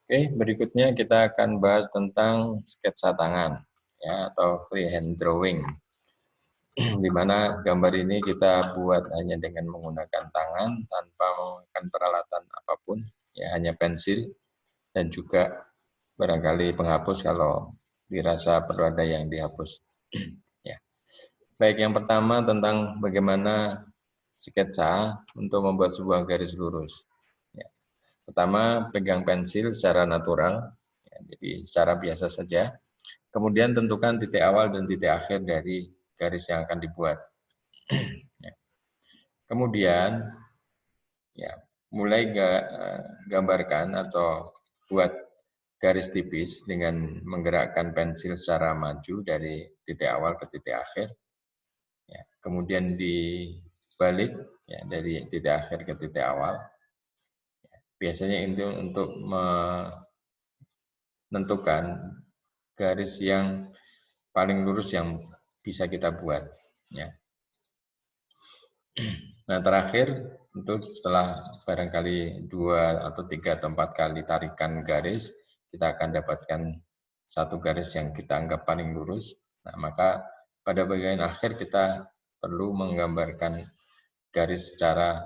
Oke, berikutnya kita akan bahas tentang sketsa tangan ya atau freehand drawing. Di mana gambar ini kita buat hanya dengan menggunakan tangan tanpa menggunakan peralatan apapun, ya hanya pensil dan juga barangkali penghapus kalau dirasa perlu ada yang dihapus. Ya. Baik, yang pertama tentang bagaimana sketsa untuk membuat sebuah garis lurus. Ya. Pertama, pegang pensil secara natural, ya, jadi secara biasa saja. Kemudian tentukan titik awal dan titik akhir dari garis yang akan dibuat. Ya. Kemudian, ya, mulai gambarkan atau buat garis tipis dengan menggerakkan pensil secara maju dari titik awal ke titik akhir. Ya. Kemudian dibalik ya, dari titik akhir ke titik awal. Biasanya itu untuk menentukan garis yang paling lurus yang bisa kita buat. Ya. Nah, terakhir, untuk setelah barangkali 2 atau 3 atau 4 kali tarikan garis, kita akan dapatkan satu garis yang kita anggap paling lurus. Nah, maka pada bagian akhir kita perlu menggambarkan garis secara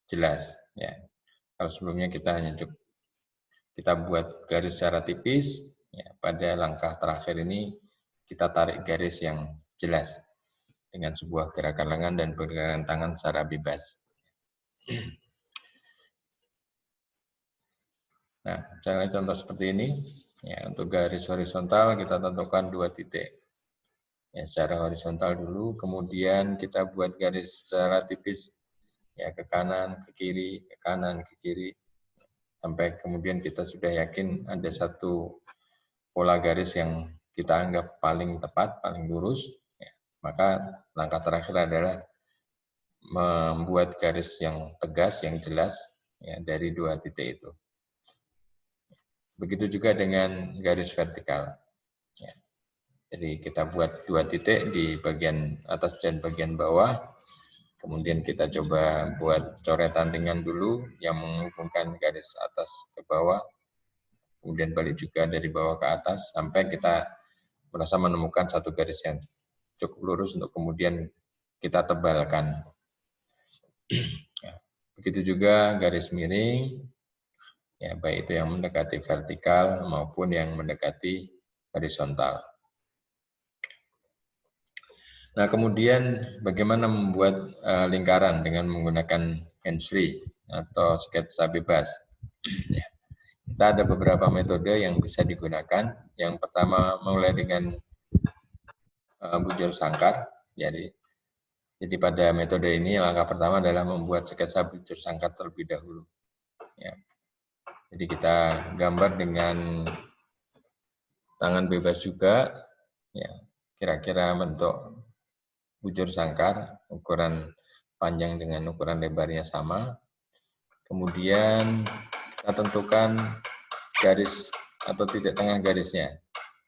jelas. Ya. Kalau sebelumnya kita hanya cukup kita buat garis secara tipis, ya, pada langkah terakhir ini kita tarik garis yang jelas dengan sebuah gerakan lengan dan pergerakan tangan secara bebas. Nah, contoh seperti ini. Ya, untuk garis horizontal kita tentukan 2 titik. Ya, secara horizontal dulu, kemudian kita buat garis secara tipis ya ke kanan, ke kiri, ke kanan, ke kiri. Sampai kemudian kita sudah yakin ada satu pola garis yang kita anggap paling tepat, paling lurus. Ya, maka langkah terakhir adalah membuat garis yang tegas, yang jelas ya, dari 2 titik itu. Begitu juga dengan garis vertikal. Ya. Jadi kita buat 2 titik di bagian atas dan bagian bawah. Kemudian kita coba buat coretan ringan dulu yang menghubungkan garis atas ke bawah. Kemudian balik juga dari bawah ke atas sampai kita merasa menemukan satu garis yang cukup lurus untuk kemudian kita tebalkan. Ya. Begitu juga garis miring, ya baik itu yang mendekati vertikal maupun yang mendekati horizontal. Nah, kemudian bagaimana membuat lingkaran dengan menggunakan hands-free atau sketsa bebas. Ya. Kita ada beberapa metode yang bisa digunakan. Yang pertama mulai dengan bujur sangkar. Jadi pada metode ini langkah pertama adalah membuat sketsa bujur sangkar terlebih dahulu. Ya. Jadi kita gambar dengan tangan bebas juga. Ya, kira-kira bentuk bujur sangkar, ukuran panjang dengan ukuran lebarnya sama. Kemudian kita tentukan garis atau titik tengah garisnya.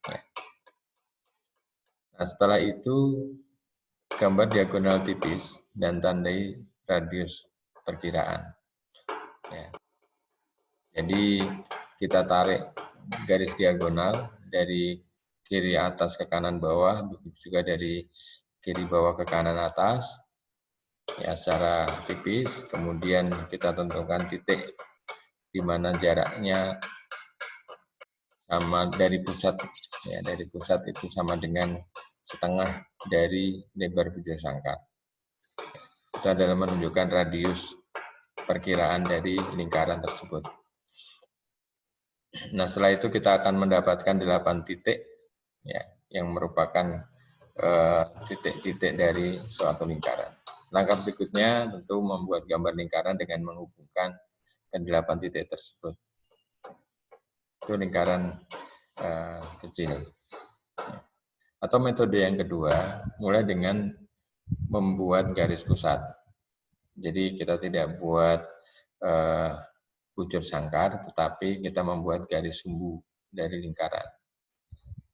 Ya. Nah, setelah itu gambar diagonal tipis dan tandai radius perkiraan. Ya. Jadi kita tarik garis diagonal dari kiri atas ke kanan bawah, begitu juga dari kiri bawah ke kanan atas, ya secara tipis. Kemudian kita tentukan titik di mana jaraknya sama dari pusat, ya dari pusat itu sama dengan setengah dari lebar bujur sangkar. Itu adalah menunjukkan radius perkiraan dari lingkaran tersebut. Nah, setelah itu kita akan mendapatkan 8 titik, ya, yang merupakan titik-titik dari suatu lingkaran. Langkah berikutnya tentu membuat gambar lingkaran dengan menghubungkan ke 8 titik tersebut. Itu lingkaran kecil. Atau metode yang kedua, mulai dengan membuat garis pusat. Jadi kita tidak buat bujur sangkar, tetapi kita membuat garis sumbu dari lingkaran.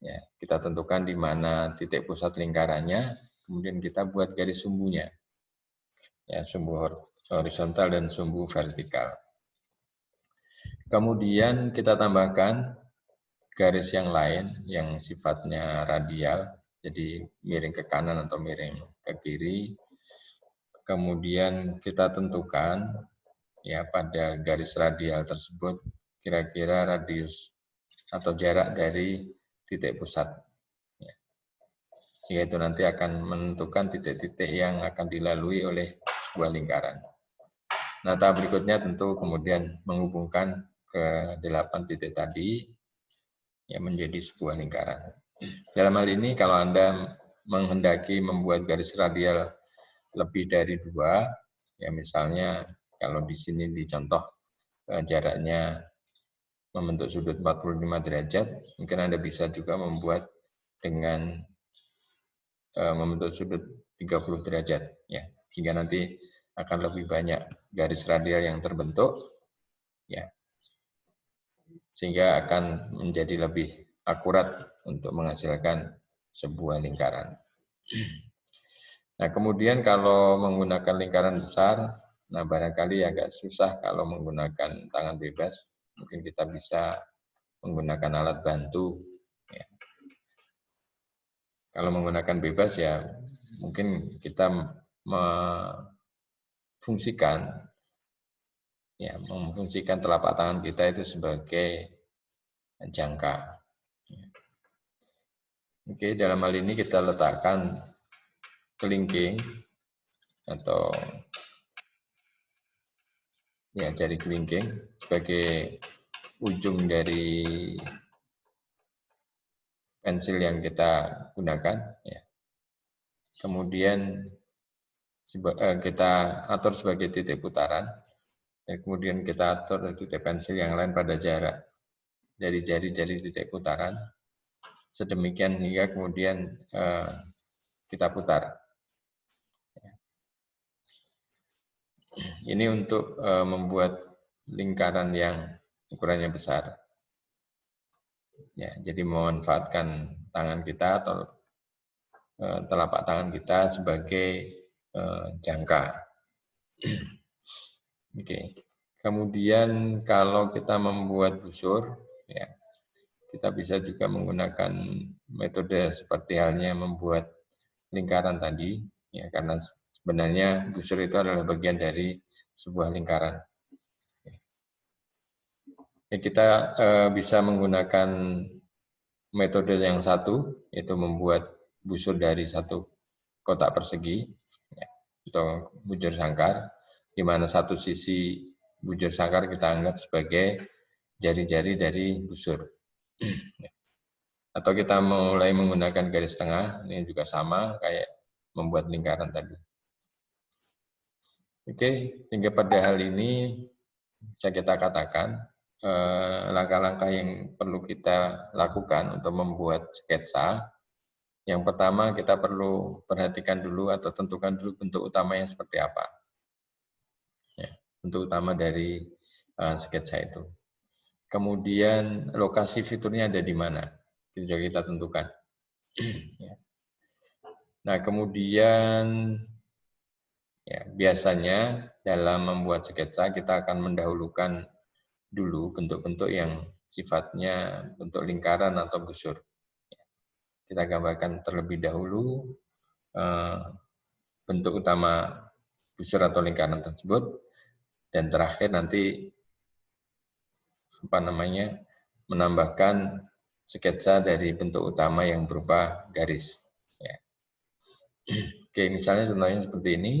Ya, kita tentukan di mana titik pusat lingkarannya, kemudian kita buat garis sumbunya. Ya, sumbu horizontal dan sumbu vertikal. Kemudian kita tambahkan garis yang lain yang sifatnya radial, jadi miring ke kanan atau miring ke kiri. Kemudian kita tentukan ya pada garis radial tersebut kira-kira radius atau jarak dari titik pusat. Yaitu nanti akan menentukan titik-titik yang akan dilalui oleh sebuah lingkaran. Nah, tahap berikutnya tentu kemudian menghubungkan ke 8 titik tadi yang menjadi sebuah lingkaran. Dalam hal ini kalau Anda menghendaki membuat garis radial lebih dari 2, ya misalnya kalau di sini dicontoh jaraknya membentuk sudut 45 derajat, mungkin Anda bisa juga membuat dengan membentuk sudut 30 derajat, ya, sehingga nanti akan lebih banyak garis radial yang terbentuk, ya, sehingga akan menjadi lebih akurat untuk menghasilkan sebuah lingkaran. Nah, kemudian kalau menggunakan lingkaran besar, nah barangkali agak susah kalau menggunakan tangan bebas, mungkin kita bisa menggunakan alat bantu. Ya. Kalau menggunakan bebas ya mungkin kita memfungsikan telapak tangan kita itu sebagai jangka. Oke, dalam hal ini kita letakkan kelingking atau ya jari kelingking sebagai ujung dari pensil yang kita gunakan. Ya. Kemudian kita atur sebagai titik putaran. Dan kemudian kita atur titik pensil yang lain pada jarak dari jari-jari titik putaran. Sedemikian hingga kemudian kita putar. Ini untuk membuat lingkaran yang ukurannya besar. Ya, jadi memanfaatkan tangan kita atau telapak tangan kita sebagai jangka. Oke. Kemudian kalau kita membuat busur, ya, kita bisa juga menggunakan metode seperti halnya membuat lingkaran tadi, ya, karena sebenarnya busur itu adalah bagian dari sebuah lingkaran. Ya, kita bisa menggunakan metode yang satu, yaitu membuat busur dari satu kotak persegi, ya, atau bujur sangkar, di mana satu sisi bujur sangkar kita anggap sebagai jari-jari dari busur. Atau kita mulai menggunakan garis tengah, ini juga sama kayak membuat lingkaran tadi. Oke, sehingga pada hal ini bisa kita katakan langkah-langkah yang perlu kita lakukan untuk membuat sketsa. Yang pertama kita perlu perhatikan dulu atau tentukan dulu bentuk utamanya seperti apa. Ya, bentuk utama dari sketsa itu. Kemudian lokasi fiturnya ada di mana, itu juga kita tentukan. Nah, kemudian ya, biasanya dalam membuat sketsa kita akan mendahulukan dulu bentuk-bentuk yang sifatnya bentuk lingkaran atau busur. Kita gambarkan terlebih dahulu bentuk utama busur atau lingkaran tersebut, dan terakhir nanti menambahkan sketsa dari bentuk utama yang berupa garis. Ya. Oke, misalnya contohnya seperti ini.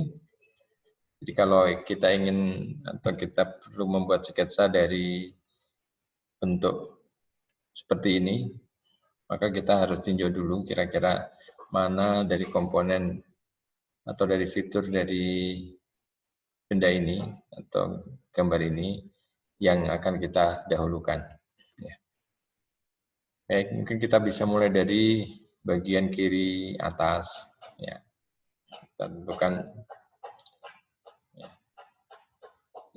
Jadi kalau kita ingin atau kita perlu membuat sketsa dari bentuk seperti ini, maka kita harus tinjau dulu kira-kira mana dari komponen atau dari fitur dari benda ini atau gambar ini yang akan kita dahulukan. Ya. Baik, mungkin kita bisa mulai dari bagian kiri atas. Ya. Kita tentukan. Ya.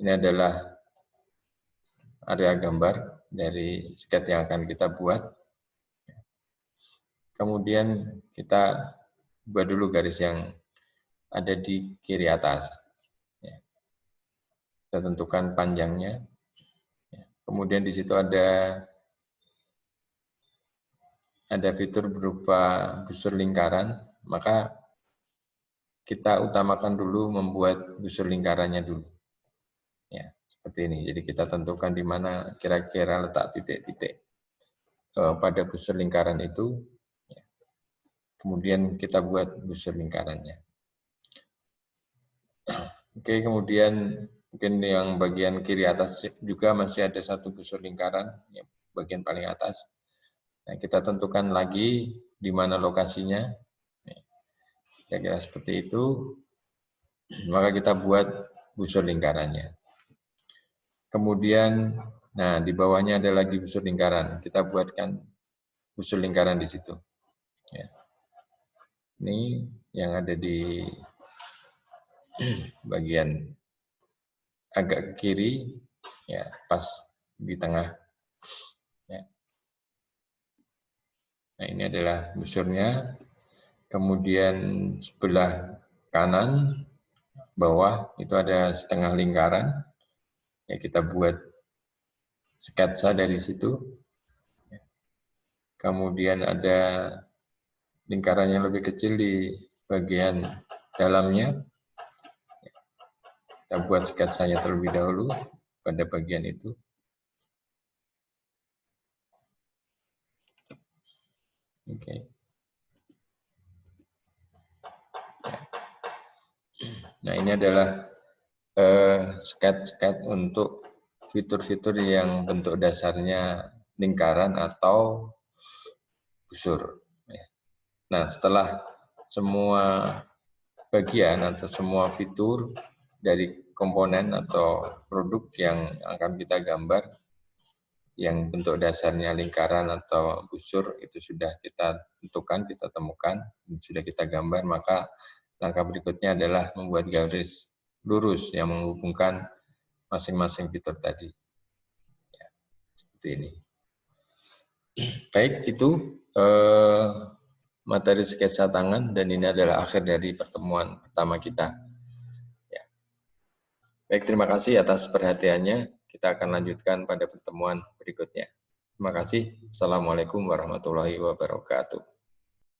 Ini adalah area gambar dari sketsa yang akan kita buat. Kemudian kita buat dulu garis yang ada di kiri atas. Ya. Kita tentukan panjangnya. Ya. kemudian di situ ada fitur berupa busur lingkaran, maka kita utamakan dulu membuat busur lingkarannya dulu. Ya, seperti ini. Jadi kita tentukan di mana kira-kira letak titik-titik pada busur lingkaran itu. Ya. Kemudian kita buat busur lingkarannya. Oke, kemudian mungkin yang bagian kiri atas juga masih ada satu busur lingkaran, ya, bagian paling atas. Nah, kita tentukan lagi di mana lokasinya. Kira-kira seperti itu. Maka kita buat busur lingkarannya. Kemudian, nah di bawahnya ada lagi busur lingkaran. Kita buatkan busur lingkaran di situ. Ya. Ini yang ada di bagian agak ke kiri, ya pas di tengah. Ya. Nah ini adalah busurnya. Kemudian sebelah kanan bawah itu ada setengah lingkaran. Ya kita buat sketsa dari situ. Kemudian ada lingkaran yang lebih kecil di bagian dalamnya. Kita buat sketsanya terlebih dahulu pada bagian itu. Oke. Nah ini adalah sketch untuk fitur-fitur yang bentuk dasarnya lingkaran atau busur. Nah setelah semua bagian atau semua fitur dari komponen atau produk yang akan kita gambar, yang bentuk dasarnya lingkaran atau busur itu sudah kita tentukan, kita temukan, sudah kita gambar, maka langkah berikutnya adalah membuat garis lurus yang menghubungkan masing-masing fitur tadi. Ya, seperti ini. Baik, itu materi sketsa tangan dan ini adalah akhir dari pertemuan pertama kita. Ya. Baik, terima kasih atas perhatiannya. Kita akan lanjutkan pada pertemuan berikutnya. Terima kasih. Assalamualaikum warahmatullahi wabarakatuh.